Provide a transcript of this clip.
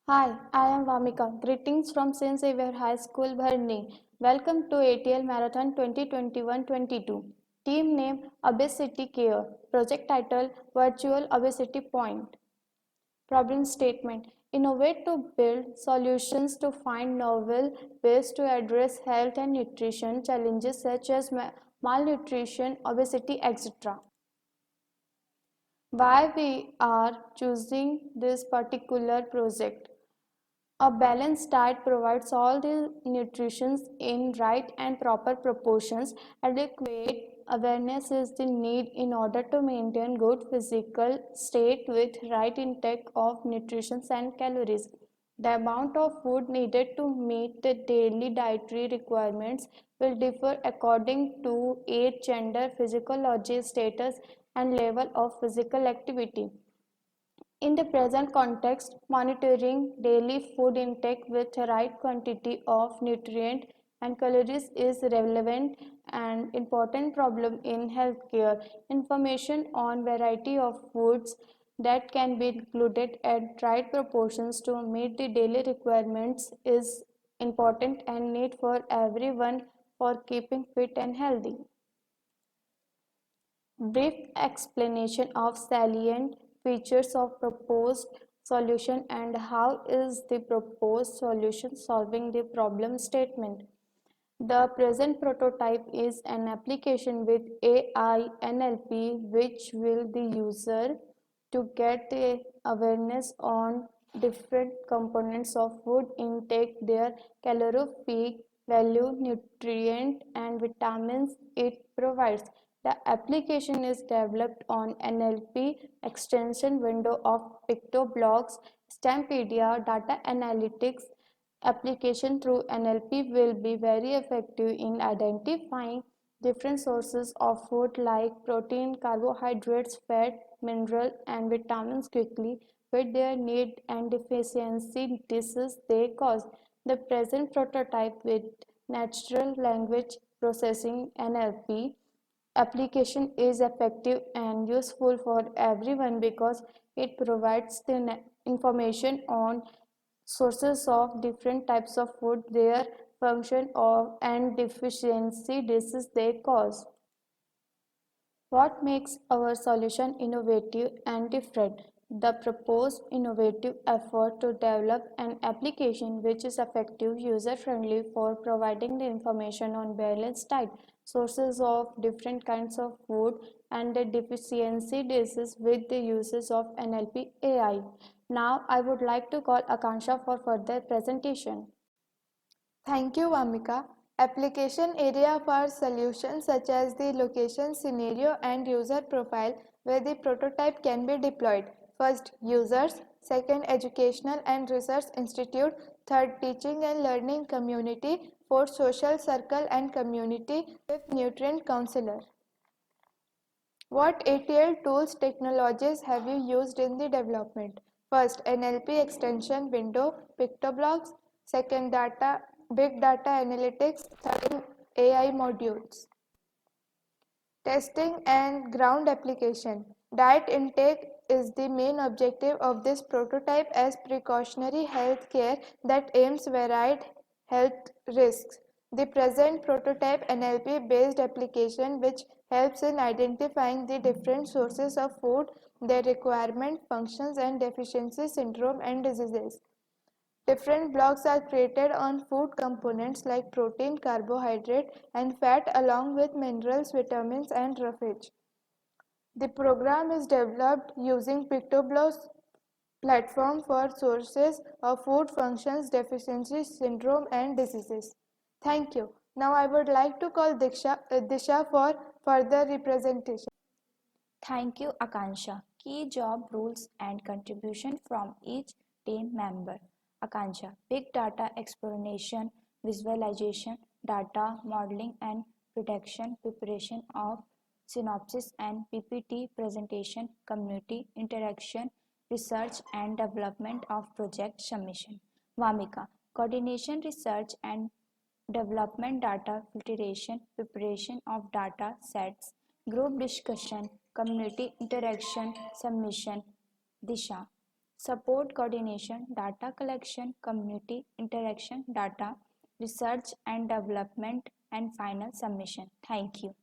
Hi, I am Vamika. Greetings from St. Xavier High School, Bharni. Welcome to ATL Marathon 2021-22. Team name Obesity Care. Project title Virtual Obesity Point. Problem statement. Innovate to build solutions to find novel ways to address health and nutrition challenges such as malnutrition, obesity, etc. Why we are choosing this particular project? A balanced diet provides all the nutrition in right and proper proportions. Adequate awareness is the need in order to maintain good physical state with right intake of nutrition and calories. The amount of food needed to meet the daily dietary requirements will differ according to age, gender, physiology, status, and level of physical activity. In the present context, monitoring daily food intake with the right quantity of nutrient and calories is relevant and important problem in healthcare. Information on variety of foods that can be included at right proportions to meet the daily requirements is important and need for everyone for keeping fit and healthy. Brief explanation of salient features of proposed solution and how is the proposed solution solving the problem statement. The present prototype is an application with AI NLP which will the user to get the awareness on different components of food intake, their calorific value, nutrient and vitamins it provides. The application is developed on NLP extension window of PictoBlox, Stampedia, data analytics application through NLP will be very effective in identifying different sources of food like protein, carbohydrates, fat, mineral, and vitamins quickly with their need and deficiency diseases they cause. The present prototype with natural language processing NLP application is effective and useful for everyone because it provides the information on sources of different types of food, their function of and deficiency diseases they cause. What makes our solution innovative and different? The proposed innovative effort to develop an application which is effective, user-friendly for providing the information on balanced diet, sources of different kinds of food, and the deficiency disease with the uses of NLP AI. Now, I would like to call Akansha for further presentation. Thank you, Vamika. Application area for solutions such as the location, scenario, and user profile where the prototype can be deployed. First, users. Second, educational and research institute. Third, teaching and learning community. Fourth, social circle and community. Fifth, nutrient counselor. What ATL tools technologies have you used in the development? First, NLP extension window, PictoBlocks. Second, big data analytics. Third, AI modules. Testing and ground application. Diet intake is the main objective of this prototype as precautionary health care that aims varied health risks. The present prototype NLP based application which helps in identifying the different sources of food, their requirement, functions and deficiency syndrome and diseases. Different blocks are created on food components like protein, carbohydrate, and fat along with minerals, vitamins, and roughage. The program is developed using PictoBlock's platform for sources of food functions, deficiency, syndrome, and diseases. Thank you. Now I would like to call Disha for further representation. Thank you, Akansha. Key job roles and contribution from each team member. Akansha, big data exploration, visualization, data modeling and prediction, preparation of synopsis and PPT presentation, community interaction, research and development of project submission. Vamika, coordination, research and development, data filtration, preparation of data sets, group discussion, community interaction, submission. Disha, support coordination, data collection, community interaction, data research and development, and final submission. Thank you.